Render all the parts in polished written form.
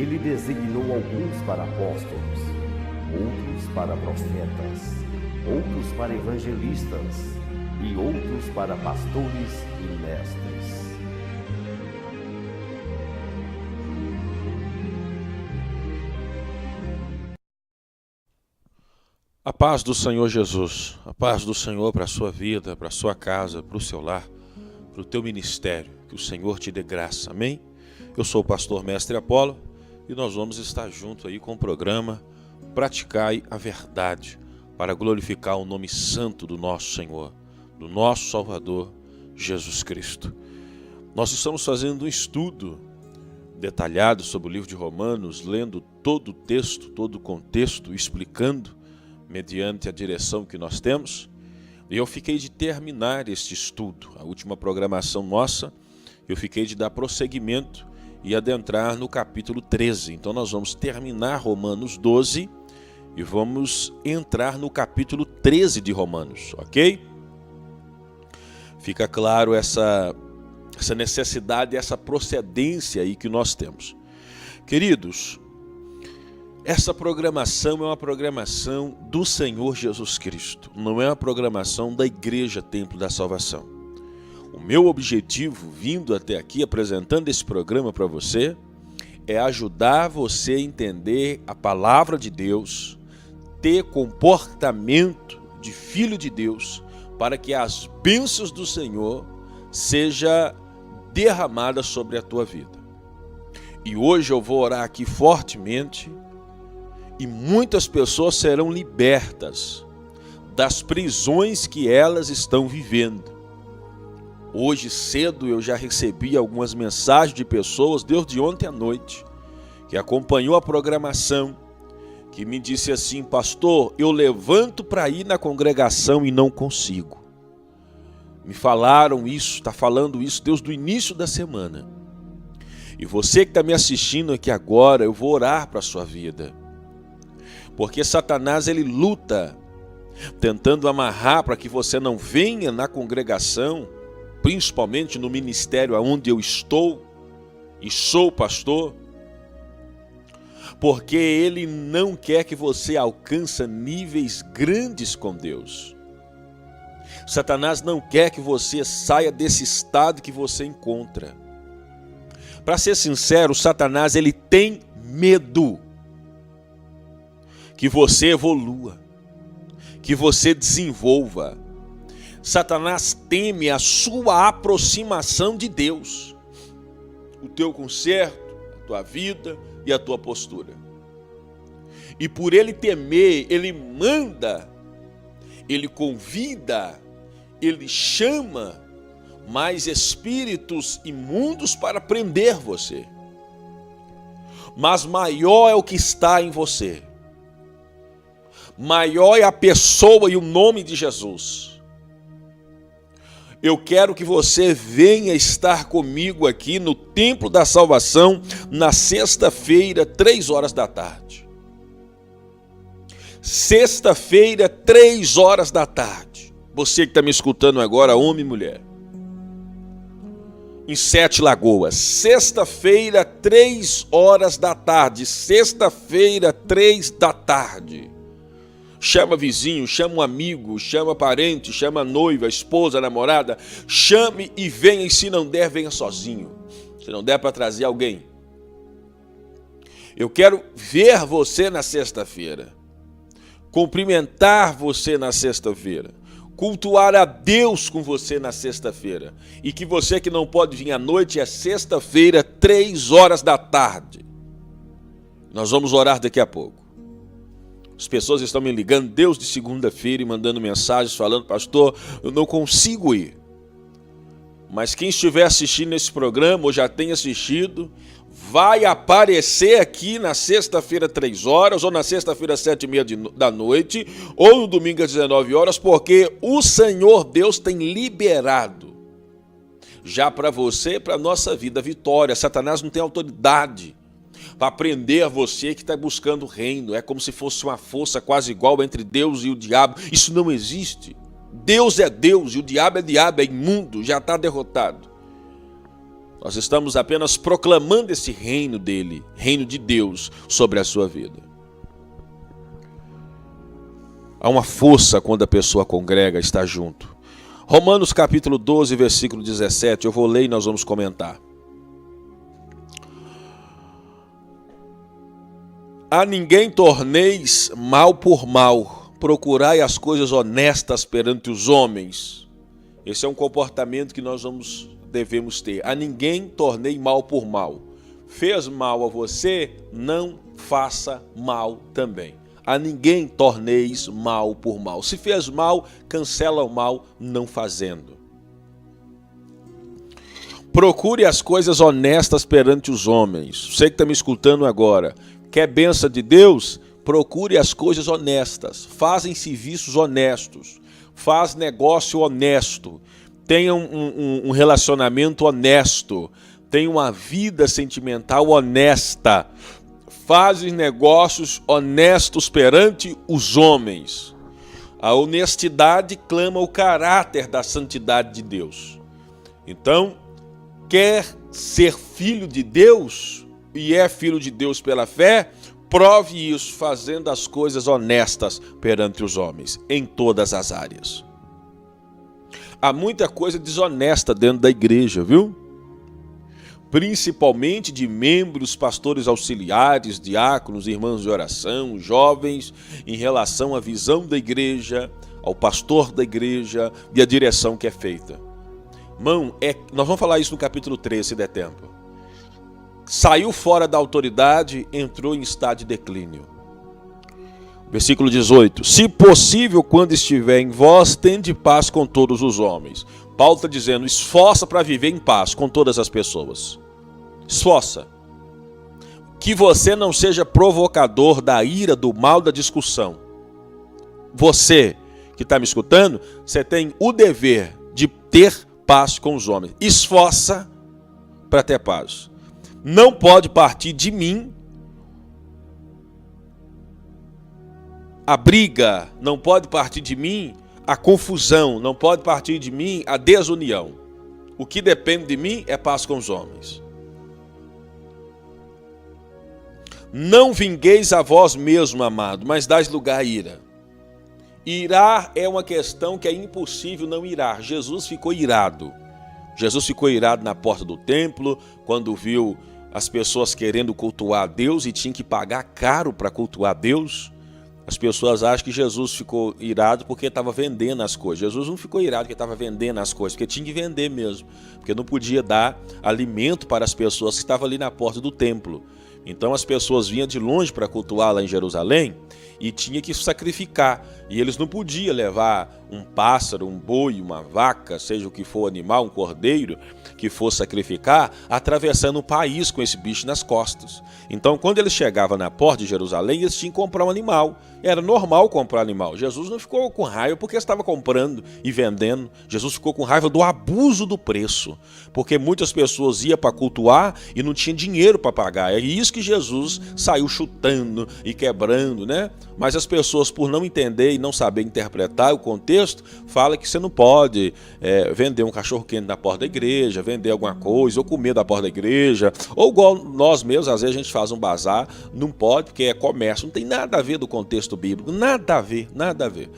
ele designou alguns para apóstolos, outros para profetas, outros para evangelistas e outros para pastores e mestres. A paz do Senhor Jesus, a paz do Senhor para a sua vida, para a sua casa, para o seu lar, para o teu ministério. Que o Senhor te dê graça, amém? Eu sou o pastor Mestre Apolo e nós vamos estar junto aí com o programa Praticai a Verdade, para glorificar o nome santo do nosso Senhor, do nosso Salvador, Jesus Cristo. Nós estamos fazendo um estudo detalhado sobre o livro de Romanos, lendo todo o texto, todo o contexto, explicando mediante a direção que nós temos. E eu fiquei de terminar este estudo, a última programação nossa, eu fiquei de dar prosseguimento e adentrar no capítulo 13. Então nós vamos terminar Romanos 12 e vamos entrar no capítulo 13 de Romanos, ok? Fica claro essa necessidade, essa procedência aí que nós temos. Queridos, essa programação é uma programação do Senhor Jesus Cristo, não é uma programação da Igreja Templo da Salvação. O meu objetivo, vindo até aqui, apresentando esse programa para você, é ajudar você a entender a palavra de Deus, ter comportamento de filho de Deus, para que as bênçãos do Senhor sejam derramadas sobre a tua vida. E hoje eu vou orar aqui fortemente, e muitas pessoas serão libertas das prisões que elas estão vivendo. Hoje cedo eu já recebi algumas mensagens de pessoas, desde ontem à noite, que acompanhou a programação, que me disse assim: pastor, eu levanto para ir na congregação e não consigo. Me falaram isso, está falando isso desde o início da semana. E você que está me assistindo aqui agora, eu vou orar para a sua vida. Porque Satanás, ele luta, tentando amarrar para que você não venha na congregação, principalmente no ministério onde eu estou e sou pastor, porque ele não quer que você alcance níveis grandes com Deus. Satanás não quer que você saia desse estado que você encontra. Para ser sincero, Satanás, ele tem medo que você evolua, que você desenvolva. Satanás teme a sua aproximação de Deus, o teu conserto, a tua vida e a tua postura. E por ele temer, ele manda, ele convida, ele chama mais espíritos imundos para prender você. Mas maior é o que está em você. Maior é a pessoa e o nome de Jesus. Eu quero que você venha estar comigo aqui no Templo da Salvação na sexta-feira, 3 horas da tarde. Sexta-feira, 3 horas da tarde. Você que está me escutando agora, homem e mulher. Em Sete Lagoas. Sexta-feira, 3 horas da tarde. Sexta-feira, 3 da tarde. Chama vizinho, chama um amigo, chama parente, chama noiva, esposa, namorada. Chame e venha, e se não der, venha sozinho. Se não der para trazer alguém. Eu quero ver você na sexta-feira. Cumprimentar você na sexta-feira. Cultuar a Deus com você na sexta-feira. E que você que não pode vir à noite, é sexta-feira, 3 horas da tarde. Nós vamos orar daqui a pouco. As pessoas estão me ligando desde segunda-feira e mandando mensagens falando: pastor, eu não consigo ir. Mas quem estiver assistindo esse programa ou já tem assistido, vai aparecer aqui na sexta-feira 3 horas, ou na sexta-feira 7h30 da noite, ou no domingo às 19 horas, porque o Senhor Deus tem liberado já para você e para a nossa vida vitória. Satanás não tem autoridade para prender você que está buscando o reino. É como se fosse uma força quase igual entre Deus e o diabo. Isso não existe. Deus é Deus e o diabo é imundo, já está derrotado. Nós estamos apenas proclamando esse reino dele, reino de Deus, sobre a sua vida. Há uma força quando a pessoa congrega, está junto. Romanos capítulo 12, versículo 17, eu vou ler e nós vamos comentar. A ninguém torneis mal por mal, procurai as coisas honestas perante os homens. Esse é um comportamento que nós devemos ter. A ninguém tornei mal por mal. Fez mal a você, não faça mal também. A ninguém torneis mal por mal. Se fez mal, cancela o mal não fazendo. Procure as coisas honestas perante os homens. Você que está me escutando agora, quer bênção de Deus? Procure as coisas honestas. Fazem serviços honestos. Faz negócio honesto. Tenha um relacionamento honesto. Tenha uma vida sentimental honesta. Fazem negócios honestos perante os homens. A honestidade clama o caráter da santidade de Deus. Então, quer ser filho de Deus e é filho de Deus pela fé, prove isso fazendo as coisas honestas perante os homens, em todas as áreas. Há muita coisa desonesta dentro da igreja, viu? Principalmente de membros, pastores auxiliares, diáconos, irmãos de oração, jovens, em relação à visão da igreja, ao pastor da igreja e à direção que é feita. Irmão, nós vamos falar isso no capítulo 3, se der tempo. Saiu fora da autoridade, entrou em estado de declínio. Versículo 18. Se possível, quando estiver em vós, tende paz com todos os homens. Paulo está dizendo, esforça para viver em paz com todas as pessoas. Esforça. Que você não seja provocador da ira, do mal, da discussão. Você que está me escutando, você tem o dever de ter paz com os homens. Esforça para ter paz. Não pode partir de mim a briga, não pode partir de mim a confusão, não pode partir de mim a desunião. O que depende de mim é paz com os homens. Não vingueis a vós mesmo, amado, mas dais lugar à ira. Irar é uma questão que é impossível não irar. Jesus ficou irado. Jesus ficou irado na porta do templo, quando viu as pessoas querendo cultuar a Deus e tinha que pagar caro para cultuar a Deus. As pessoas acham que Jesus ficou irado porque estava vendendo as coisas. Jesus não ficou irado porque estava vendendo as coisas, porque tinha que vender mesmo. Porque não podia dar alimento para as pessoas que estavam ali na porta do templo. Então as pessoas vinham de longe para cultuar lá em Jerusalém e tinha que sacrificar. E eles não podiam levar um pássaro, um boi, uma vaca, seja o que for animal, um cordeiro, que fosse sacrificar, atravessando o país com esse bicho nas costas. Então, quando eles chegavam na porta de Jerusalém, eles tinham que comprar um animal. Era normal comprar animal. Jesus não ficou com raiva porque estava comprando e vendendo. Jesus ficou com raiva do abuso do preço, porque muitas pessoas iam para cultuar e não tinham dinheiro para pagar. É isso que Jesus saiu chutando e quebrando, né? Mas as pessoas, por não entender e não saber interpretar o contexto, falam que você não pode vender um cachorro-quente na porta da igreja, vender alguma coisa, ou comer da porta da igreja, ou igual nós mesmos, às vezes a gente faz um bazar, não pode, porque é comércio, não tem nada a ver do contexto bíblico, nada a ver, nada a ver.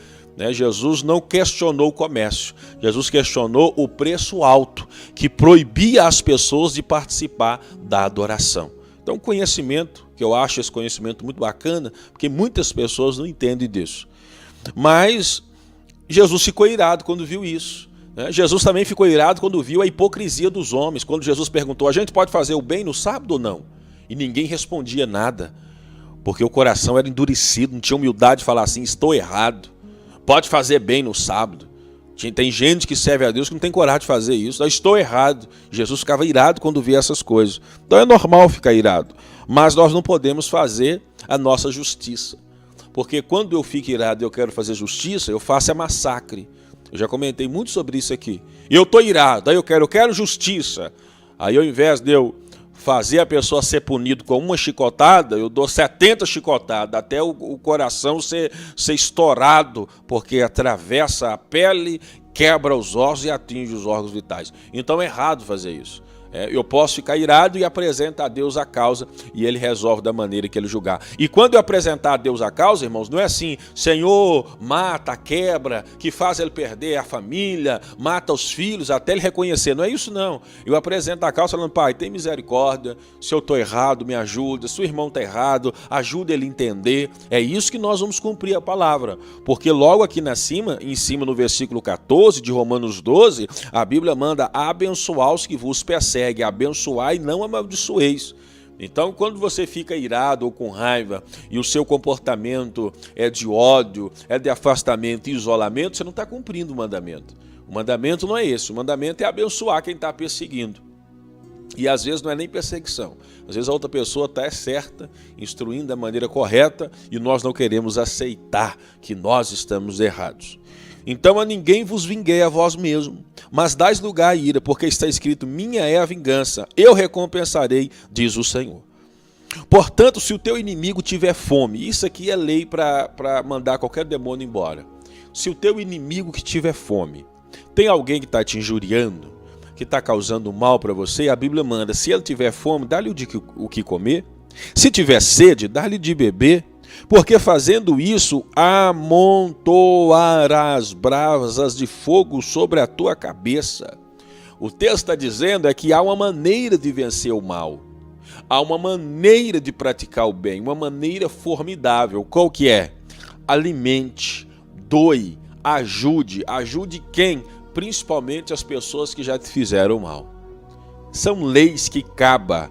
Jesus não questionou o comércio, Jesus questionou o preço alto, que proibia as pessoas de participar da adoração. Então, conhecimento, que eu acho esse conhecimento muito bacana, porque muitas pessoas não entendem disso. Mas Jesus ficou irado quando viu isso. Jesus também ficou irado quando viu a hipocrisia dos homens. Quando Jesus perguntou, a gente pode fazer o bem no sábado ou não? E ninguém respondia nada, porque o coração era endurecido, não tinha humildade de falar assim, estou errado. Pode fazer bem no sábado. Tem gente que serve a Deus que não tem coragem de fazer isso. Eu estou errado. Jesus ficava irado quando via essas coisas. Então é normal ficar irado. Mas nós não podemos fazer a nossa justiça. Porque quando eu fico irado e eu quero fazer justiça, eu faço massacre. Eu já comentei muito sobre isso aqui. Eu estou irado, aí eu quero justiça. Aí ao invés de eu fazer a pessoa ser punido com uma chicotada, eu dou 70 chicotadas, até o coração ser estourado, porque atravessa a pele, quebra os ossos e atinge os órgãos vitais. Então é errado fazer isso. Eu posso ficar irado e apresentar a Deus a causa e Ele resolve da maneira que Ele julgar. E quando eu apresentar a Deus a causa, irmãos, não é assim, Senhor, mata, quebra, que faz ele perder a família, mata os filhos, até ele reconhecer. Não é isso não. Eu apresento a causa falando, Pai, tem misericórdia, se eu estou errado, me ajuda, se o irmão está errado, ajuda ele a entender. É isso que nós vamos cumprir a palavra. Porque logo aqui em cima no versículo 14 de Romanos 12, a Bíblia manda abençoar os que vos perseguem, abençoar e não amaldiçoeis. Então, quando você fica irado ou com raiva e o seu comportamento é de ódio, é de afastamento e isolamento, você não está cumprindo o mandamento. O mandamento não é esse, o mandamento é abençoar quem está perseguindo. E às vezes não é nem perseguição, às vezes a outra pessoa está certa, instruindo da maneira correta e nós não queremos aceitar que nós estamos errados. Então a ninguém vos vinguei a vós mesmo, mas dais lugar à ira, porque está escrito, minha é a vingança, eu recompensarei, diz o Senhor. Portanto, se o teu inimigo tiver fome, isso aqui é lei para mandar qualquer demônio embora. Se o teu inimigo que tiver fome, tem alguém que está te injuriando, que está causando mal para você, a Bíblia manda, se ele tiver fome, dá-lhe o que comer, se tiver sede, dá-lhe de beber, porque fazendo isso, amontoarás brasas de fogo sobre a tua cabeça. O texto está dizendo é que há uma maneira de vencer o mal. Há uma maneira de praticar o bem, uma maneira formidável. Qual que é? Alimente, doe, ajude. Ajude quem? Principalmente as pessoas que já te fizeram mal. São leis que quebra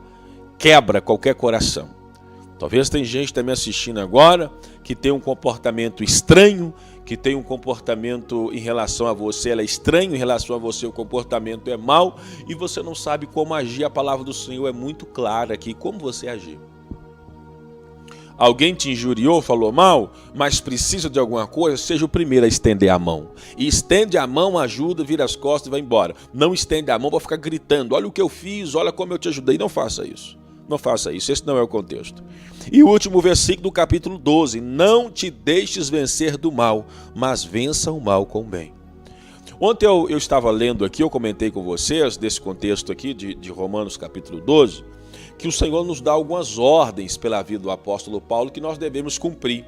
qualquer coração. Talvez tem gente que está me assistindo agora que tem um comportamento estranho, que tem um comportamento em relação a você, ela é estranho, em relação a você o comportamento é mau e você não sabe como agir. A palavra do Senhor é muito clara aqui, como você agir. Alguém te injuriou, falou mal, mas precisa de alguma coisa, seja o primeiro a estender a mão. E estende a mão, ajuda, vira as costas e vai embora. Não estende a mão para ficar gritando, olha o que eu fiz, olha como eu te ajudei. Não faça isso. Não faça isso, esse não é o contexto. E o último versículo do capítulo 12. Não te deixes vencer do mal, mas vença o mal com o bem. Ontem eu estava lendo aqui, eu comentei com vocês, desse contexto aqui de Romanos capítulo 12, que o Senhor nos dá algumas ordens pela vida do apóstolo Paulo que nós devemos cumprir.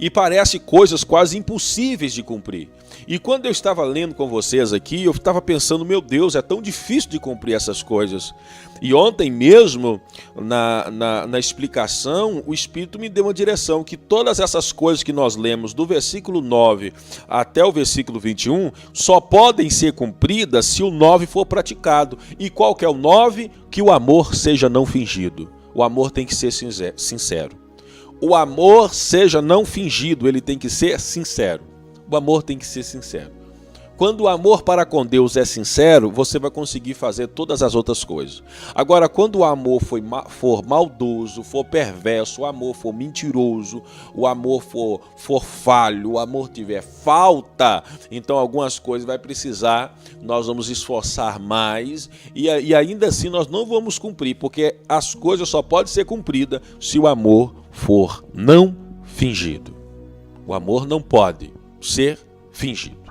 E parece coisas quase impossíveis de cumprir. E quando eu estava lendo com vocês aqui, eu estava pensando, meu Deus, é tão difícil de cumprir essas coisas. E ontem mesmo, na explicação, o Espírito me deu uma direção, que todas essas coisas que nós lemos do versículo 9 até o versículo 21, só podem ser cumpridas se o 9 for praticado. E qual que é o 9? Que o amor seja não fingido. O amor tem que ser sincero. O amor seja não fingido, ele tem que ser sincero. O amor tem que ser sincero. Quando o amor para com Deus é sincero, você vai conseguir fazer todas as outras coisas. Agora, quando o amor for maldoso, for perverso, o amor for mentiroso, o amor for falho, o amor tiver falta, então algumas coisas vai precisar, nós vamos esforçar mais e ainda assim nós não vamos cumprir, porque as coisas só podem ser cumpridas se o amor for não fingido. O amor não pode ser fingido.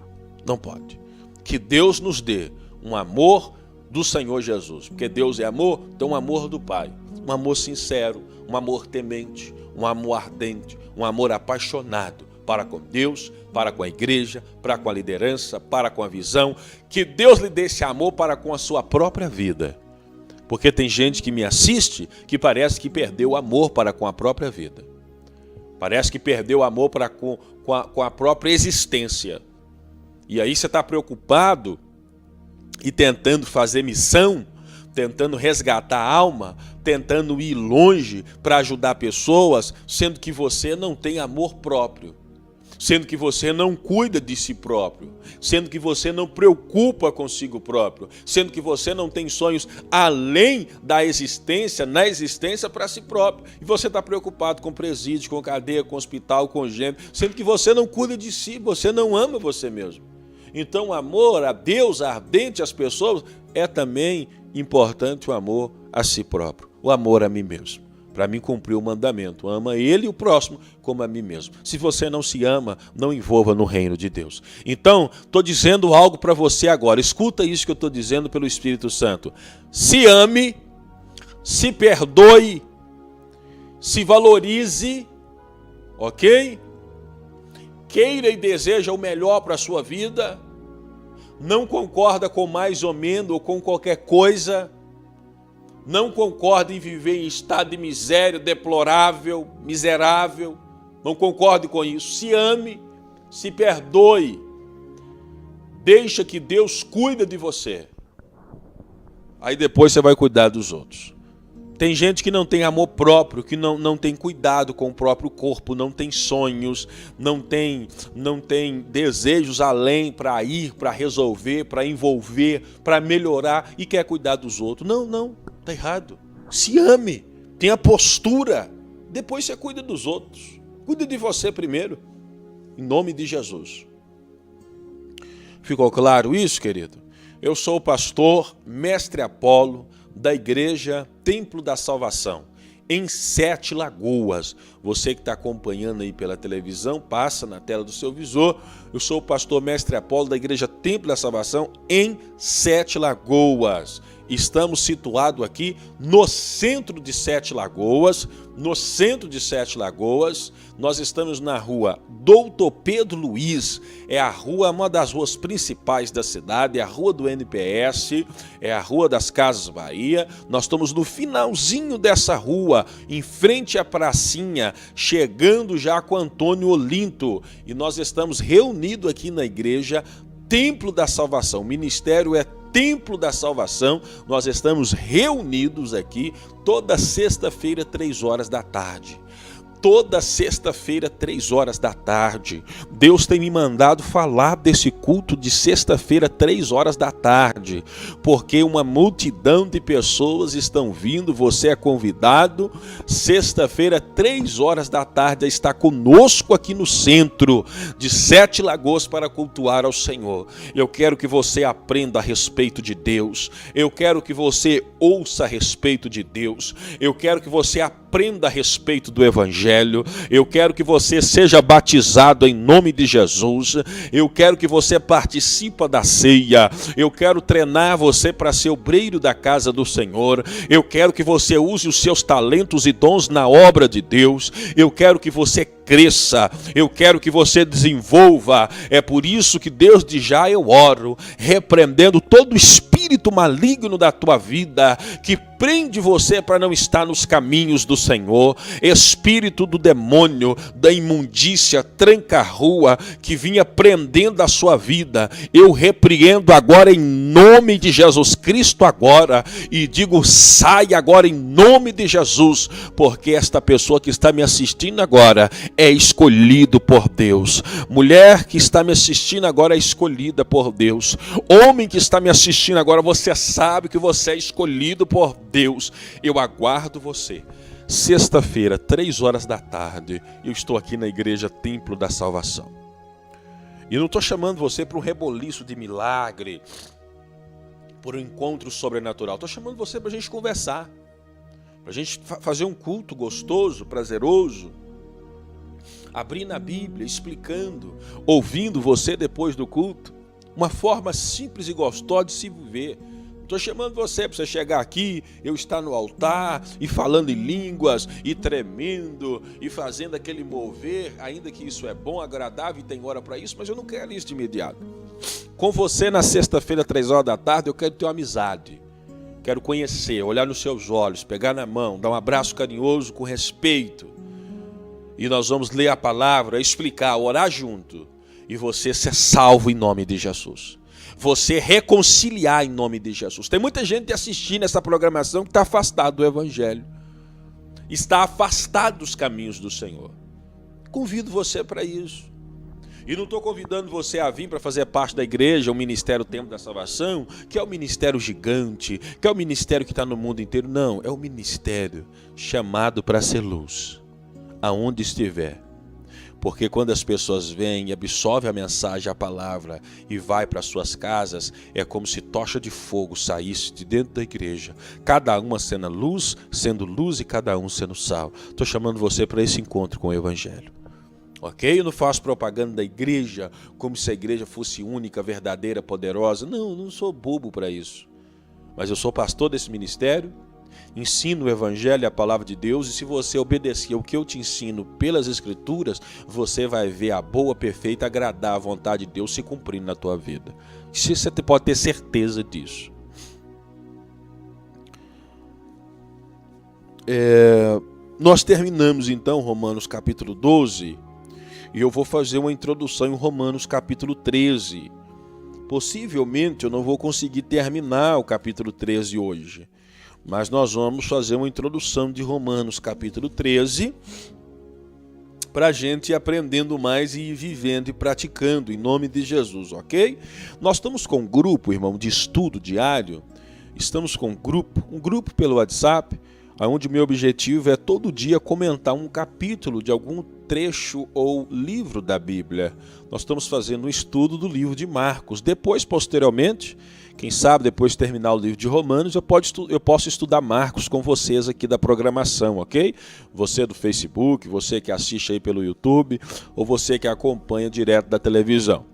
Não pode. Que Deus nos dê um amor do Senhor Jesus. Porque Deus é amor, então um amor do Pai. Um amor sincero, um amor temente, um amor ardente, um amor apaixonado para com Deus, para com a igreja, para com a liderança, para com a visão. Que Deus lhe dê esse amor para com a sua própria vida. Porque tem gente que me assiste que parece que perdeu o amor para com a própria vida. Parece que perdeu o amor para com a própria existência. E aí você está preocupado e tentando fazer missão, tentando resgatar a alma, tentando ir longe para ajudar pessoas, sendo que você não tem amor próprio. Sendo que você não cuida de si próprio, sendo que você não preocupa consigo próprio, sendo que você não tem sonhos além da existência, na existência para si próprio. E você está preocupado com presídio, com cadeia, com hospital, com gênero, sendo que você não cuida de si, você não ama você mesmo. Então o amor a Deus, ardente às pessoas, é também importante o amor a si próprio, o amor a mim mesmo. para mim cumprir o mandamento. Ama ele e o próximo como a mim mesmo. Se você não se ama, não envolva no reino de Deus. Então, estou dizendo algo para você agora. Escuta isso que eu estou dizendo pelo Espírito Santo. Se ame, se perdoe, se valorize, ok? Queira e deseja o melhor para a sua vida. Não concorda com mais ou menos ou com qualquer coisa. Não concorda em viver em estado de miséria, deplorável, miserável. Não concorde com isso. Se ame, se perdoe. Deixa que Deus cuide de você. Aí depois você vai cuidar dos outros. Tem gente que não tem amor próprio, que não tem cuidado com o próprio corpo, não tem sonhos, não tem desejos além para ir, para resolver, para envolver, para melhorar e quer cuidar dos outros. Não, está errado. Se ame, tenha postura, depois você cuida dos outros. Cuide de você primeiro, em nome de Jesus. Ficou claro isso, querido? Eu sou o pastor Mestre Apolo, da Igreja Templo da Salvação, em Sete Lagoas. Você que está acompanhando aí pela televisão, passa na tela do seu visor. Eu sou o pastor Mestre Apolo, da Igreja Templo da Salvação, em Sete Lagoas. Estamos situados aqui no centro de Sete Lagoas. Nós estamos na rua Doutor Pedro Luiz. É a rua, uma das ruas principais da cidade, é a rua do NPS, é a rua das Casas Bahia. Nós estamos no finalzinho dessa rua, em frente à pracinha, chegando já com Antônio Olinto. E nós estamos reunidos aqui na igreja Templo da Salvação. O ministério é Templo da Salvação. Nós estamos reunidos aqui toda sexta-feira, 3h da tarde. Toda sexta-feira, 3h da tarde. Deus tem me mandado falar desse culto de sexta-feira, 3h da tarde, porque uma multidão de pessoas estão vindo, você é convidado, sexta-feira, 3h da tarde, a estar conosco aqui no centro de Sete Lagoas para cultuar ao Senhor. Eu quero que você aprenda a respeito de Deus, eu quero que você ouça a respeito de Deus, eu quero que você aprenda a respeito do Evangelho. Eu quero que você seja batizado em nome de Jesus. Eu quero que você participe da ceia. Eu quero treinar você para ser obreiro da casa do Senhor. Eu quero que você use os seus talentos e dons na obra de Deus. Eu quero que você cresça, eu quero que você desenvolva. É por isso que desde já eu oro, repreendendo todo espírito maligno da tua vida, que prende você para não estar nos caminhos do Senhor, espírito do demônio, da imundícia, tranca-rua, que vinha prendendo a sua vida, eu repreendo agora em nome de Jesus Cristo agora, e digo, sai agora em nome de Jesus, porque esta pessoa que está me assistindo agora, é escolhido por Deus. Mulher que está me assistindo agora é escolhida por Deus. Homem que está me assistindo agora, você sabe que você é escolhido por Deus. Eu aguardo você. Sexta-feira, 3h da tarde, eu estou aqui na Igreja Templo da Salvação. E não estou chamando você para um reboliço de milagre, por um encontro sobrenatural. Estou chamando você para a gente conversar, para a gente fazer um culto gostoso, prazeroso, abrindo a Bíblia, explicando, ouvindo você depois do culto, uma forma simples e gostosa de se viver. Estou chamando você para você chegar aqui, eu estar no altar e falando em línguas e tremendo e fazendo aquele mover, ainda que isso é bom, agradável e tem hora para isso, mas eu não quero isso de imediato. Com você na sexta-feira, 3h da tarde, eu quero ter uma amizade. Quero conhecer, olhar nos seus olhos, pegar na mão, dar um abraço carinhoso com respeito. E nós vamos ler a palavra, explicar, orar junto. E você ser salvo em nome de Jesus. Você reconciliar em nome de Jesus. Tem muita gente assistindo essa programação que está afastado do Evangelho. Está afastado dos caminhos do Senhor. Convido você para isso. E não estou convidando você a vir para fazer parte da igreja, o Ministério Templo da Salvação, que é um ministério gigante, que é um ministério que está no mundo inteiro. Não, é um ministério chamado para ser luz, aonde estiver. Porque quando as pessoas vêm e absorvem a mensagem, a palavra e vai para suas casas, é como se tocha de fogo saísse de dentro da igreja. Cada uma sendo luz e cada um sendo sal. Estou chamando você para esse encontro com o Evangelho. Ok? Eu não faço propaganda da igreja como se a igreja fosse única, verdadeira, poderosa. Não sou bobo para isso. Mas eu sou pastor desse ministério, ensino o Evangelho e a palavra de Deus, e se você obedecer ao que eu te ensino pelas Escrituras, você vai ver a boa, perfeita, agradar a vontade de Deus se cumprindo na tua vida. Você pode ter certeza disso. Nós terminamos então Romanos capítulo 12, e eu vou fazer uma introdução em Romanos capítulo 13. Possivelmente eu não vou conseguir terminar o capítulo 13 hoje, mas nós vamos fazer uma introdução de Romanos capítulo 13 para a gente ir aprendendo mais e ir vivendo e praticando em nome de Jesus, ok? Nós estamos com um grupo, irmão, de estudo diário. Estamos com um grupo pelo WhatsApp, onde o meu objetivo é todo dia comentar um capítulo de algum trecho ou livro da Bíblia. Nós estamos fazendo um estudo do livro de Marcos. Depois, posteriormente, quem sabe depois de terminar o livro de Romanos, eu posso estudar Marcos com vocês aqui da programação, ok? Você do Facebook, você que assiste aí pelo YouTube, ou você que acompanha direto da televisão.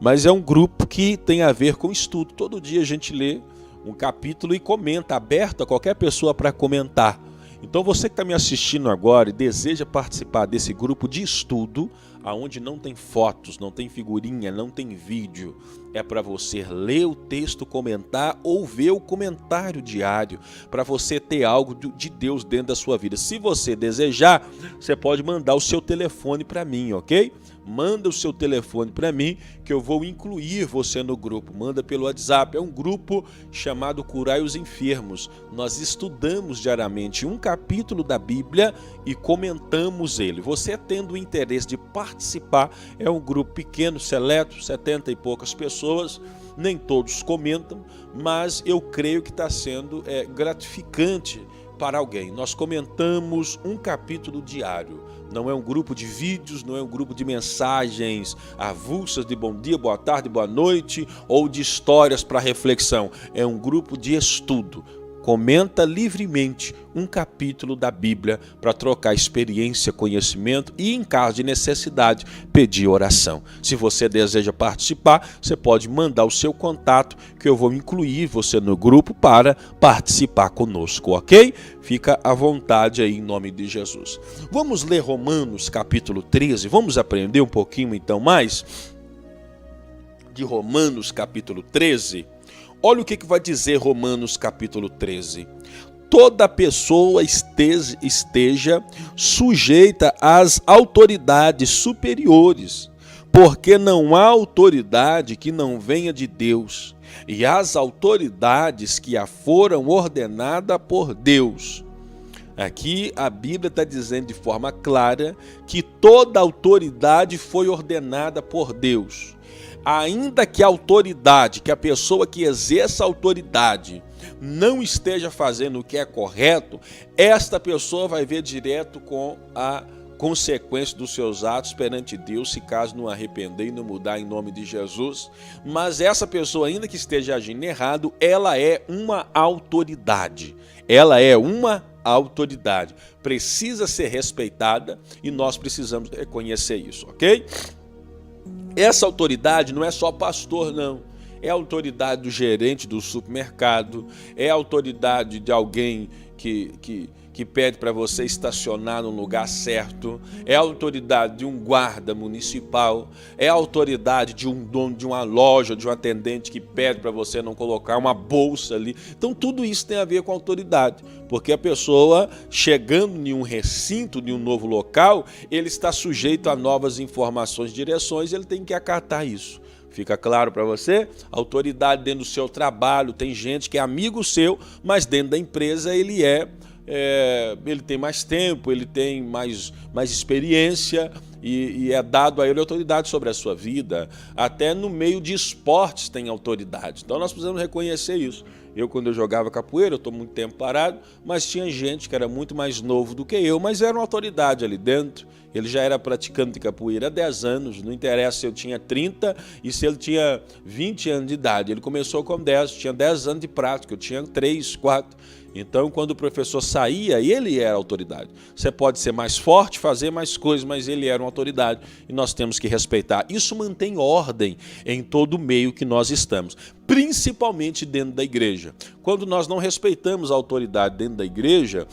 Mas é um grupo que tem a ver com estudo. Todo dia a gente lê um capítulo e comenta, aberto a qualquer pessoa para comentar. Então você que está me assistindo agora e deseja participar desse grupo de estudo, onde não tem fotos, não tem figurinha, não tem vídeo, é para você ler o texto, comentar ou ver o comentário diário, para você ter algo de Deus dentro da sua vida. Se você desejar, você pode mandar o seu telefone para mim, ok? Manda o seu telefone para mim que eu vou incluir você no grupo. Manda pelo WhatsApp. É um grupo chamado Curai os Enfermos. Nós estudamos diariamente um capítulo da Bíblia e comentamos ele. Você tendo o interesse de participar, é um grupo pequeno, seleto, 70 e poucas pessoas. Nem todos comentam, mas eu creio que está sendo gratificante para alguém. Nós comentamos um capítulo diário. Não é um grupo de vídeos, não é um grupo de mensagens avulsas de bom dia, boa tarde, boa noite, ou de histórias para reflexão. É um grupo de estudo. Comenta livremente um capítulo da Bíblia para trocar experiência, conhecimento e, em caso de necessidade, pedir oração. Se você deseja participar, você pode mandar o seu contato que eu vou incluir você no grupo para participar conosco, ok? Fica à vontade aí em nome de Jesus. Vamos ler Romanos capítulo 13, vamos aprender um pouquinho então mais de Romanos capítulo 13. Olha o que vai dizer Romanos capítulo 13. Toda pessoa esteja sujeita às autoridades superiores, porque não há autoridade que não venha de Deus, e as autoridades que a foram ordenadas por Deus. Aqui a Bíblia está dizendo de forma clara que toda autoridade foi ordenada por Deus. Ainda que a autoridade, que a pessoa que exerça a autoridade não esteja fazendo o que é correto, esta pessoa vai ver direto com a consequência dos seus atos perante Deus, se caso não arrepender e não mudar em nome de Jesus. Mas essa pessoa, ainda que esteja agindo errado, ela é uma autoridade. Ela é uma autoridade. Precisa ser respeitada e nós precisamos reconhecer isso, ok? Essa autoridade não é só pastor, não. É a autoridade do gerente do supermercado, é a autoridade de alguém que pede para você estacionar no lugar certo, é a autoridade de um guarda municipal, é a autoridade de um dono de uma loja, de um atendente que pede para você não colocar uma bolsa ali. Então tudo isso tem a ver com autoridade, porque a pessoa chegando em um recinto, de um novo local, ele está sujeito a novas informações, direções, ele tem que acatar isso. Fica claro para você? Autoridade dentro do seu trabalho, tem gente que é amigo seu, mas dentro da empresa ele tem mais tempo, ele tem mais experiência e é dado a ele autoridade sobre a sua vida. Até no meio de esportes tem autoridade. Então nós precisamos reconhecer isso. Quando eu jogava capoeira, eu estou muito tempo parado, mas tinha gente que era muito mais novo do que eu, mas era uma autoridade ali dentro. Ele já era praticante de capoeira há 10 anos, não interessa se eu tinha 30 e se ele tinha 20 anos de idade. Ele começou com 10, tinha 10 anos de prática, eu tinha 3, 4. Então, quando o professor saía, ele era autoridade. Você pode ser mais forte, fazer mais coisas, mas ele era uma autoridade e nós temos que respeitar. Isso mantém ordem em todo o meio que nós estamos, principalmente dentro da igreja. Quando nós não respeitamos a autoridade dentro da igreja,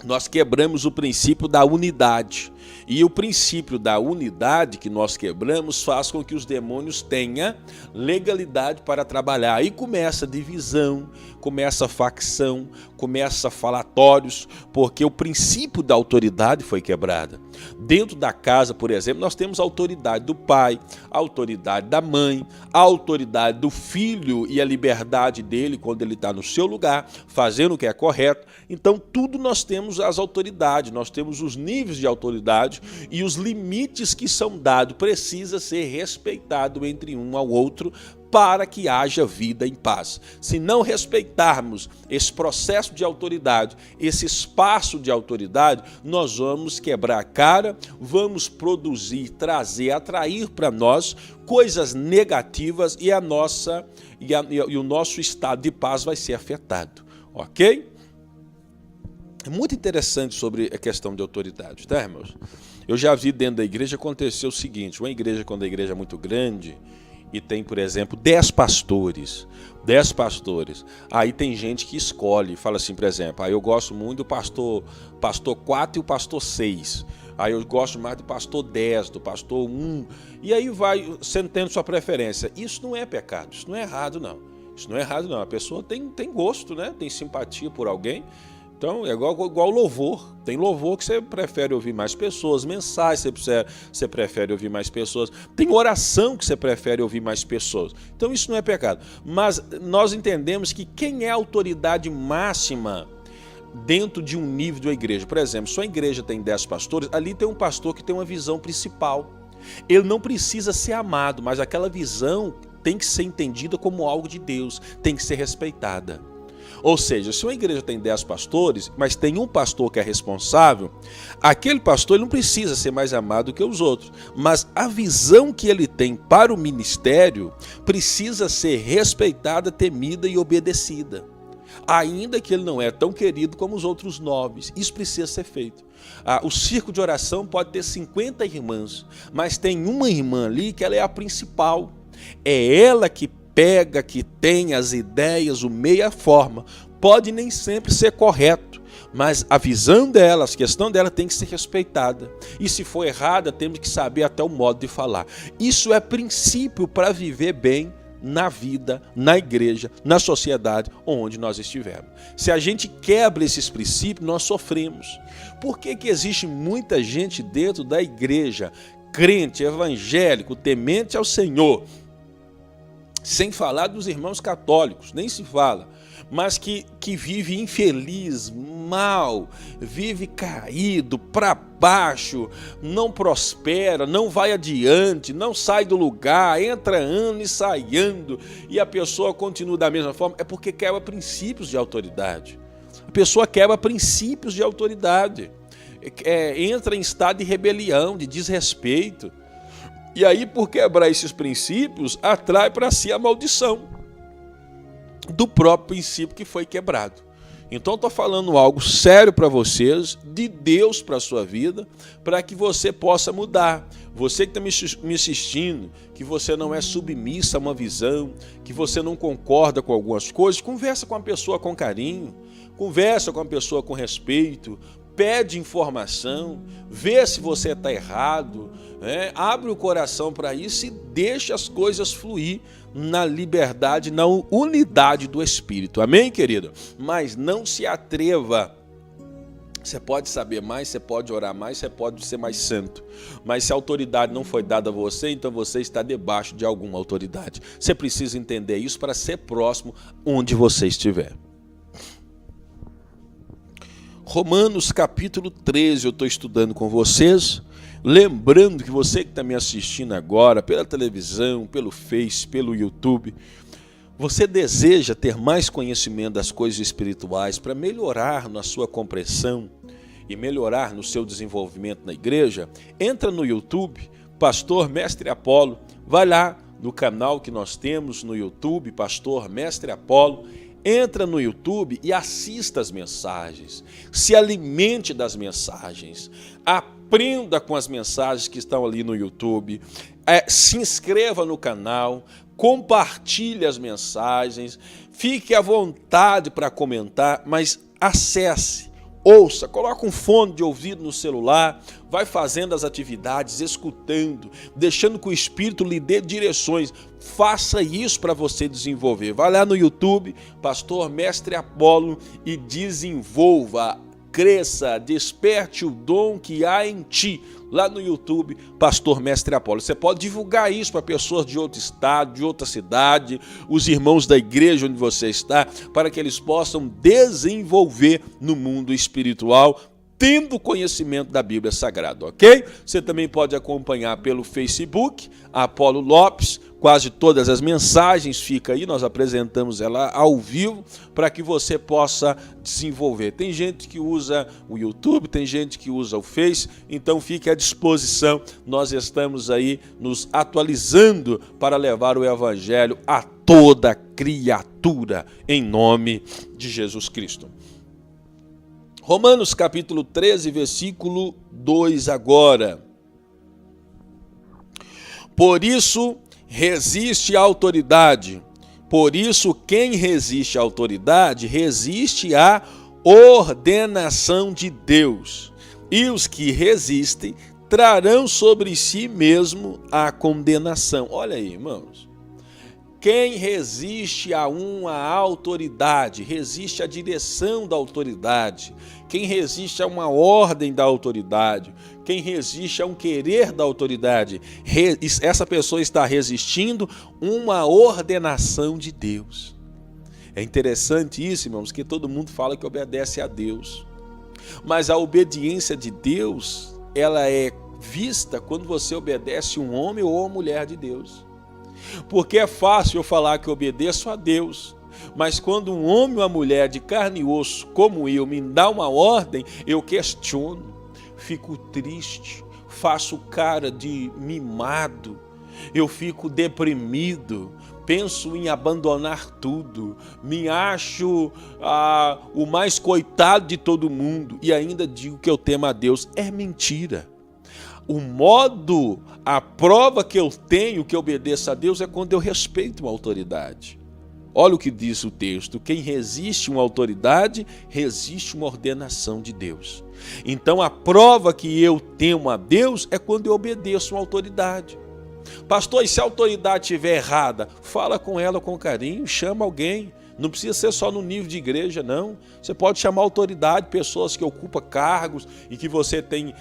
nós quebramos o princípio da unidade. E o princípio da unidade que nós quebramos faz com que os demônios tenham legalidade para trabalhar. Aí começa a divisão, começa a facção, começa falatórios, porque o princípio da autoridade foi quebrada. Dentro da casa, por exemplo, nós temos a autoridade do pai, a autoridade da mãe, a autoridade do filho e a liberdade dele quando ele está no seu lugar, fazendo o que é correto. Então, tudo nós temos as autoridades, nós temos os níveis de autoridade e os limites que são dados precisa ser respeitado entre um ao outro para que haja vida em paz. Se não respeitarmos esse processo de autoridade, esse espaço de autoridade, nós vamos quebrar a cara, vamos produzir, trazer, atrair para nós coisas negativas e o nosso estado de paz vai ser afetado, ok? É muito interessante sobre a questão de autoridade, tá, irmãos? Eu já vi dentro da igreja acontecer o seguinte, uma igreja, quando a igreja é muito grande e tem, por exemplo, 10 pastores, aí tem gente que escolhe, fala assim, por exemplo, aí eu gosto muito do pastor 4 e o pastor 6, aí eu gosto mais do pastor 10, do pastor 1, e aí vai tendo sua preferência. Isso não é pecado, isso não é errado, não. Isso não é errado, não. A pessoa tem gosto, né? Tem simpatia por alguém. Então, é igual louvor. Tem louvor que você prefere ouvir mais pessoas, mensagens você prefere ouvir mais pessoas, tem oração que você prefere ouvir mais pessoas. Então, isso não é pecado. Mas nós entendemos que quem é a autoridade máxima dentro de um nível da igreja? Por exemplo, se a igreja tem 10 pastores, ali tem um pastor que tem uma visão principal. Ele não precisa ser amado, mas aquela visão tem que ser entendida como algo de Deus, tem que ser respeitada. Ou seja, se uma igreja tem 10 pastores, mas tem um pastor que é responsável, aquele pastor ele não precisa ser mais amado que os outros, mas a visão que ele tem para o ministério precisa ser respeitada, temida e obedecida. Ainda que ele não é tão querido como os outros 9, isso precisa ser feito. O círculo de oração pode ter 50 irmãs, mas tem uma irmã ali que ela é a principal. É ela que pega, que tem as ideias, o meio, a forma. Pode nem sempre ser correto, mas a visão dela, a questão dela tem que ser respeitada. E se for errada, temos que saber até o modo de falar. Isso é princípio para viver bem na vida, na igreja, na sociedade onde nós estivermos. Se a gente quebra esses princípios, nós sofremos. Por que existe muita gente dentro da igreja, crente, evangélico, temente ao Senhor, sem falar dos irmãos católicos, nem se fala, mas que vive infeliz, mal, vive caído, para baixo, não prospera, não vai adiante, não sai do lugar, entra ano e sai ano, e a pessoa continua da mesma forma? É porque quebra princípios de autoridade. A pessoa quebra princípios de autoridade, entra em estado de rebelião, de desrespeito. E aí, por quebrar esses princípios, atrai para si a maldição do próprio princípio que foi quebrado. Então, estou falando algo sério para vocês, de Deus para a sua vida, para que você possa mudar. Você que está me assistindo, que você não é submissa a uma visão, que você não concorda com algumas coisas, conversa com a pessoa com carinho, conversa com a pessoa com respeito, pede informação, vê se você está errado, abre o coração para isso e deixa as coisas fluir na liberdade, na unidade do Espírito. Amém, querido? Mas não se atreva. Você pode saber mais, você pode orar mais, você pode ser mais santo. Mas se a autoridade não foi dada a você, então você está debaixo de alguma autoridade. Você precisa entender isso para ser próximo onde você estiver. Romanos capítulo 13, eu estou estudando com vocês, lembrando que você que está me assistindo agora, pela televisão, pelo Face, pelo YouTube, Você deseja ter mais conhecimento das coisas espirituais para melhorar na sua compreensão e melhorar no seu desenvolvimento na igreja? Entra no YouTube, Pastor Mestre Apolo, vai lá no canal que nós temos no YouTube, Pastor Mestre Apolo, entra no YouTube e assista as mensagens, se alimente das mensagens, aprenda com as mensagens que estão ali no YouTube, se inscreva no canal, compartilhe as mensagens, fique à vontade para comentar, mas acesse, ouça, coloque um fone de ouvido no celular, vai fazendo as atividades, escutando, deixando que o Espírito lhe dê direções. Faça isso para você desenvolver. Vai lá no YouTube, Pastor Mestre Apolo, e desenvolva, cresça, desperte o dom que há em ti. Lá no YouTube, Pastor Mestre Apolo. Você pode divulgar isso para pessoas de outro estado, de outra cidade, os irmãos da igreja onde você está, para que eles possam desenvolver no mundo espiritual, tendo conhecimento da Bíblia Sagrada, ok? Você também pode acompanhar pelo Facebook, Apolo Lopes, quase todas as mensagens ficam aí, nós apresentamos ela ao vivo, para que você possa desenvolver. Tem gente que usa o YouTube, tem gente que usa o Face, então fique à disposição, nós estamos aí nos atualizando para levar o Evangelho a toda criatura, em nome de Jesus Cristo. Romanos capítulo 13, versículo 2 agora. Por isso, resiste à autoridade. Por isso, quem resiste à autoridade, resiste à ordenação de Deus. E os que resistem, trarão sobre si mesmo a condenação. Olha aí, irmãos. Quem resiste a uma autoridade, resiste à direção da autoridade. Quem resiste a uma ordem da autoridade, quem resiste a um querer da autoridade, essa pessoa está resistindo uma ordenação de Deus. É interessante isso, irmãos, que todo mundo fala que obedece a Deus. Mas a obediência de Deus, ela é vista quando você obedece um homem ou uma mulher de Deus. Porque é fácil eu falar que obedeço a Deus, mas quando um homem ou uma mulher de carne e osso como eu me dá uma ordem, eu questiono, fico triste, faço cara de mimado, eu fico deprimido, penso em abandonar tudo, me acho o mais coitado de todo mundo e ainda digo que eu temo a Deus. É mentira. A prova que eu tenho que obedeço a Deus é quando eu respeito uma autoridade. Olha o que diz o texto: quem resiste uma autoridade, resiste uma ordenação de Deus. Então a prova que eu temo a Deus é quando eu obedeço uma autoridade. Pastor, e se a autoridade estiver errada? Fala com ela com carinho, chama alguém. Não precisa ser só no nível de igreja, não. Você pode chamar autoridade, pessoas que ocupam cargos e que você tem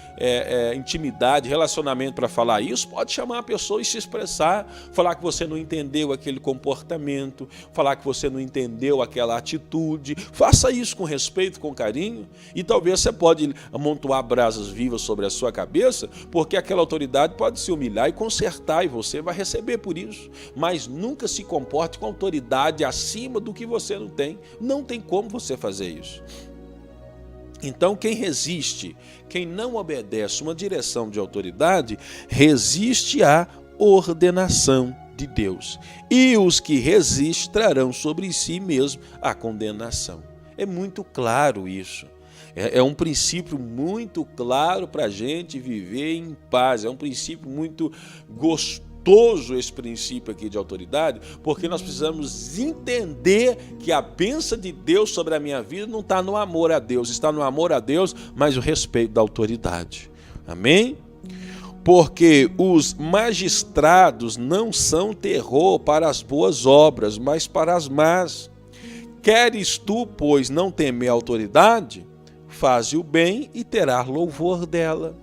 intimidade, relacionamento para falar isso. Pode chamar a pessoa e se expressar, falar que você não entendeu aquele comportamento, falar que você não entendeu aquela atitude. Faça isso com respeito, com carinho, e talvez você pode amontoar brasas vivas sobre a sua cabeça, porque aquela autoridade pode se humilhar e consertar, e você vai receber por isso. Mas nunca se comporte com autoridade acima do que você não tem. Não tem como você fazer isso. Então, quem resiste, quem não obedece uma direção de autoridade, resiste à ordenação de Deus. E os que resistem trarão sobre si mesmo a condenação. É muito claro isso. É um princípio muito claro para a gente viver em paz. É um princípio muito gostoso, esse princípio aqui de autoridade, porque nós precisamos entender que a bênção de Deus sobre a minha vida não está no amor a Deus, está no amor a Deus, mas o respeito da autoridade. Amém? Porque os magistrados não são terror para as boas obras, mas para as más. Queres tu, pois, não temer a autoridade? Faze o bem e terás louvor dela.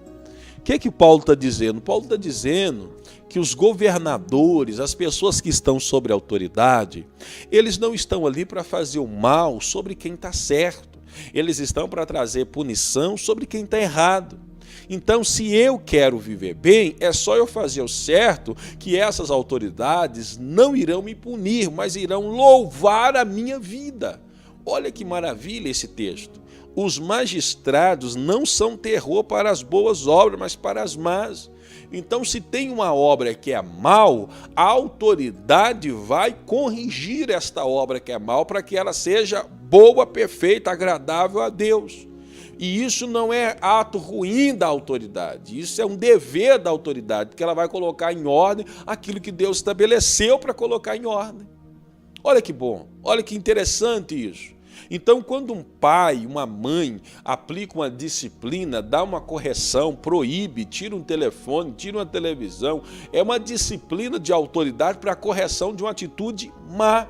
O que Paulo está dizendo? Paulo está dizendo que os governadores, as pessoas que estão sobre a autoridade, eles não estão ali para fazer o mal sobre quem está certo. Eles estão para trazer punição sobre quem está errado. Então, se eu quero viver bem, é só eu fazer o certo, que essas autoridades não irão me punir, mas irão louvar a minha vida. Olha que maravilha esse texto. Os magistrados não são terror para as boas obras, mas para as más. Então, se tem uma obra que é mal, a autoridade vai corrigir esta obra que é mal para que ela seja boa, perfeita, agradável a Deus. E isso não é ato ruim da autoridade, isso é um dever da autoridade, porque ela vai colocar em ordem aquilo que Deus estabeleceu para colocar em ordem. Olha que bom, olha que interessante isso. Então, quando um pai, uma mãe aplica uma disciplina, dá uma correção, proíbe, tira um telefone, tira uma televisão, é uma disciplina de autoridade para a correção de uma atitude má.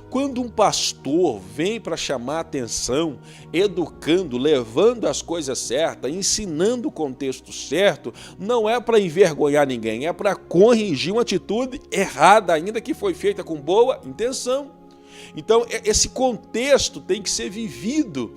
Quando um pastor vem para chamar a atenção, educando, levando as coisas certas, ensinando o contexto certo, não é para envergonhar ninguém, é para corrigir uma atitude errada, ainda que foi feita com boa intenção. Então, esse contexto tem que ser vivido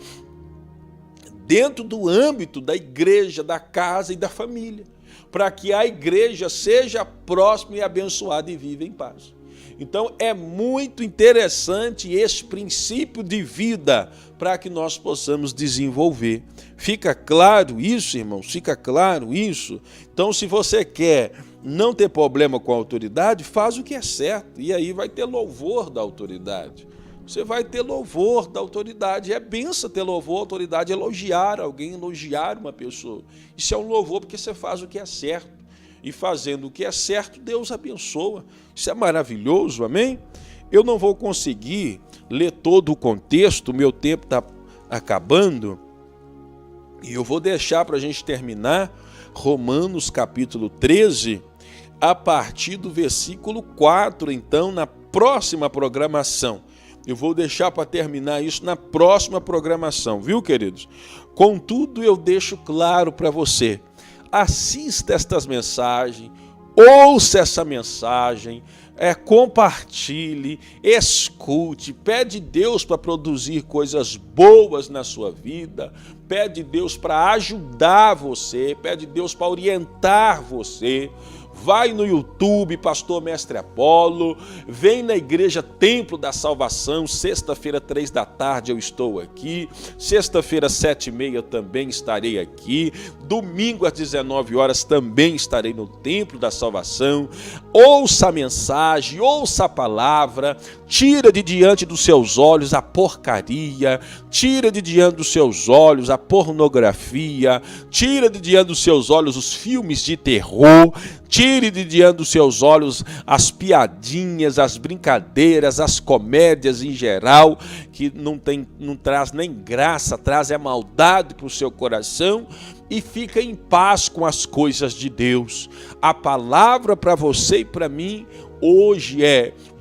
dentro do âmbito da igreja, da casa e da família, para que a igreja seja próxima e abençoada e viva em paz. Então, é muito interessante esse princípio de vida para que nós possamos desenvolver. Fica claro isso, irmãos? Fica claro isso? Então, se você quer não ter problema com a autoridade, faz o que é certo. E aí vai ter louvor da autoridade. Você vai ter louvor da autoridade. É benção ter louvor, autoridade, elogiar alguém, elogiar uma pessoa. Isso é um louvor porque você faz o que é certo. E fazendo o que é certo, Deus abençoa. Isso é maravilhoso, amém? Eu não vou conseguir ler todo o contexto, o meu tempo está acabando, e eu vou deixar para a gente terminar Romanos capítulo 13, a partir do versículo 4, então, na próxima programação. Eu vou deixar para terminar isso na próxima programação, viu, queridos? Contudo, eu deixo claro para você, assista estas mensagens, ouça essa mensagem, compartilhe, escute, pede Deus para produzir coisas boas na sua vida, pede Deus para ajudar você, pede Deus para orientar você. Vai no YouTube, Pastor Mestre Apolo, vem na Igreja Templo da Salvação, sexta-feira, 3 da tarde eu estou aqui, sexta-feira, 7h30 eu também estarei aqui, domingo às 19 horas também estarei no Templo da Salvação. Ouça a mensagem, ouça a palavra, tira de diante dos seus olhos a porcaria, tira de diante dos seus olhos a pornografia, tira de diante dos seus olhos os filmes de terror, tire de diante dos seus olhos as piadinhas, as brincadeiras, as comédias em geral, que não traz nem graça, traz maldade para o seu coração, e fica em paz com as coisas de Deus. A palavra para você e para mim hoje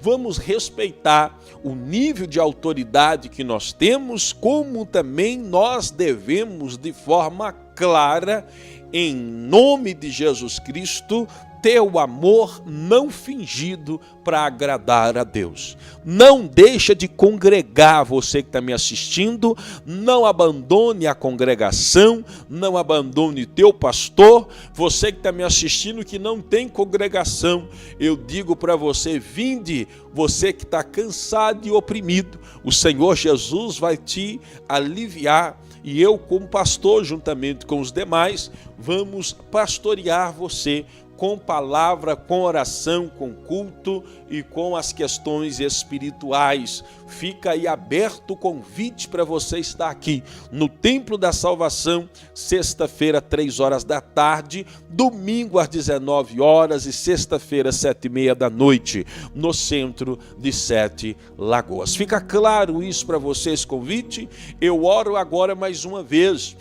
vamos respeitar o nível de autoridade que nós temos, como também nós devemos, de forma clara, em nome de Jesus Cristo, ter o amor não fingido para agradar a Deus. Não deixa de congregar, você que está me assistindo, não abandone a congregação, não abandone teu pastor. Você que está me assistindo que não tem congregação, eu digo para você, vinde, você que está cansado e oprimido, o Senhor Jesus vai te aliviar. E eu, como pastor, juntamente com os demais, vamos pastorear você com palavra, com oração, com culto e com as questões espirituais. Fica aí aberto o convite para você estar aqui no Templo da Salvação, sexta-feira, 3 horas da tarde, domingo às 19 horas e sexta-feira, 7h30 da noite, no centro de Sete Lagoas. Fica claro isso para você, esse convite? Eu oro agora mais uma vez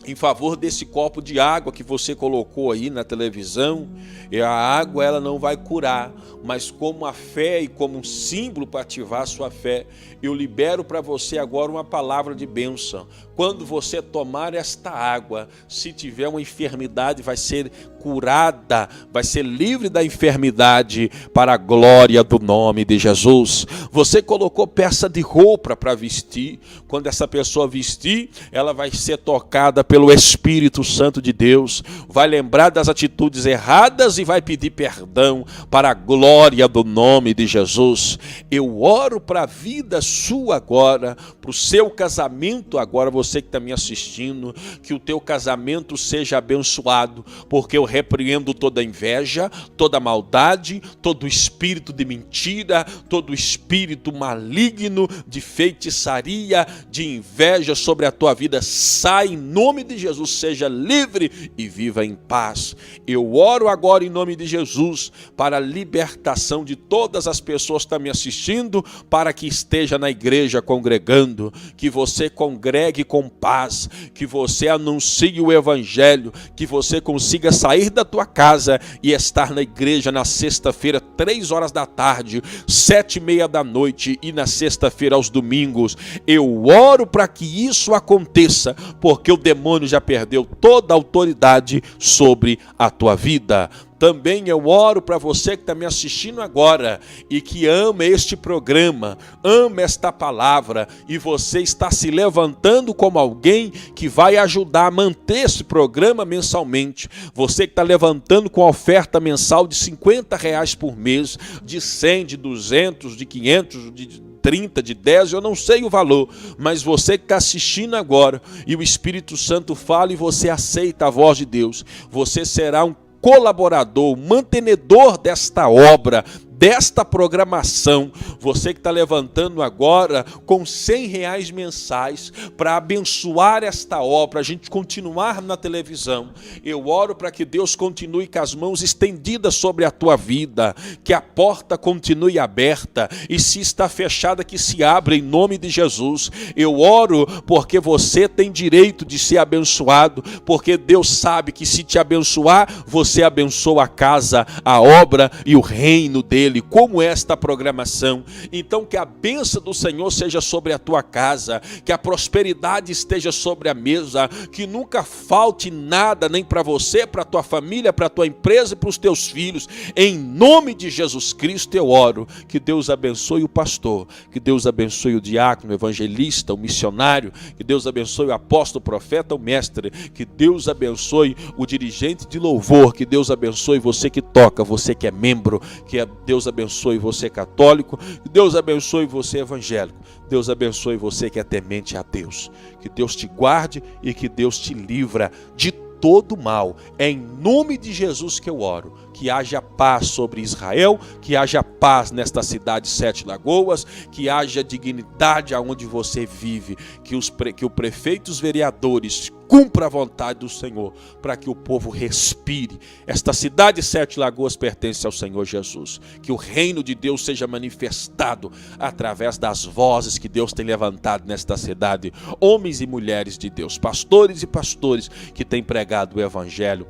em favor desse copo de água que você colocou aí na televisão. E a água, ela não vai curar, mas como a fé e como um símbolo para ativar a sua fé, eu libero para você agora uma palavra de bênção. Quando você tomar esta água, se tiver uma enfermidade, vai ser curada, vai ser livre da enfermidade para a glória do nome de Jesus. Você colocou peça de roupa para vestir. Quando essa pessoa vestir, ela vai ser tocada pelo Espírito Santo de Deus, vai lembrar das atitudes erradas e vai pedir perdão para a glória do nome de Jesus. Eu oro para a vida sua agora, para o seu casamento agora, você que está me assistindo, que o teu casamento seja abençoado, porque eu repreendo toda inveja, toda maldade, todo espírito de mentira, todo espírito maligno de feitiçaria, de inveja sobre a tua vida. Sai em nome de Jesus, seja livre e viva em paz. Eu oro agora em nome de Jesus para a libertação de todas as pessoas que estão me assistindo, para que esteja na igreja congregando, que você congregue com paz, que você anuncie o evangelho, que você consiga sair da tua casa e estar na igreja na sexta-feira, 3 horas da tarde, 7h30 da noite e na sexta-feira aos domingos. Eu oro para que isso aconteça, porque o demônio já perdeu toda a autoridade sobre a tua vida. Também eu oro para você que está me assistindo agora e que ama este programa, ama esta palavra, e você está se levantando como alguém que vai ajudar a manter esse programa mensalmente. Você que está levantando com a oferta mensal de R$50 por mês, de 100, de 200, de 500, de 30, de 10, eu não sei o valor, mas você que está assistindo agora e o Espírito Santo fala e você aceita a voz de Deus, você será um colaborador, mantenedor desta obra, desta programação. Você que está levantando agora com R$100 mensais para abençoar esta obra, a gente continuar na televisão. Eu oro para que Deus continue com as mãos estendidas sobre a tua vida, que a porta continue aberta, e se está fechada, que se abra em nome de Jesus. Eu oro porque você tem direito de ser abençoado, porque Deus sabe que se te abençoar, você abençoa a casa, a obra e o reino dele, como esta programação. Então que a bênção do Senhor seja sobre a tua casa, que a prosperidade esteja sobre a mesa, que nunca falte nada, nem para você, para a tua família, para a tua empresa e para os teus filhos. Em nome de Jesus Cristo eu oro. Que Deus abençoe o pastor, que Deus abençoe o diácono, o evangelista, o missionário, que Deus abençoe o apóstolo, o profeta, o mestre, que Deus abençoe o dirigente de louvor, que Deus abençoe você que toca, você que é membro, que Deus abençoe você católico, que Deus abençoe você evangélico, Deus abençoe você que é temente a Deus, que Deus te guarde e que Deus te livra de todo mal. É em nome de Jesus que eu oro. Que haja paz sobre Israel, que haja paz nesta cidade de Sete Lagoas, que haja dignidade aonde você vive, que o prefeito e os vereadores cumpra a vontade do Senhor, para que o povo respire. Esta cidade de Sete Lagoas pertence ao Senhor Jesus. Que o reino de Deus seja manifestado através das vozes que Deus tem levantado nesta cidade, homens e mulheres de Deus, pastores e pastores que têm pregado o evangelho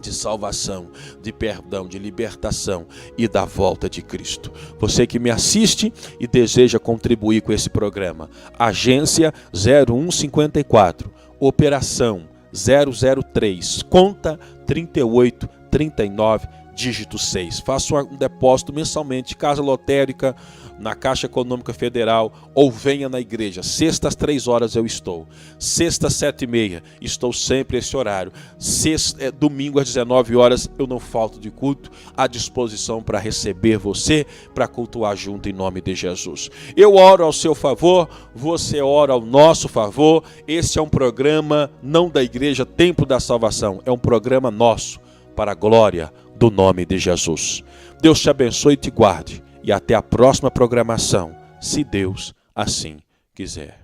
de salvação, de perdão, de libertação e da volta de Cristo. Você que me assiste e deseja contribuir com esse programa, agência 0154, operação 003, conta 3839, dígito 6. Faça um depósito mensalmente, casa lotérica, na Caixa Econômica Federal, ou venha na igreja. Sexta às 3 horas eu estou. Sexta às 7h30, estou sempre esse horário. Domingo às 19 horas eu não falto de culto, à disposição para receber você, para cultuar junto em nome de Jesus. Eu oro ao seu favor, você ora ao nosso favor. Esse é um programa não da igreja Templo da Salvação, é um programa nosso, para a glória do nome de Jesus. Deus te abençoe e te guarde. E até a próxima programação, se Deus assim quiser.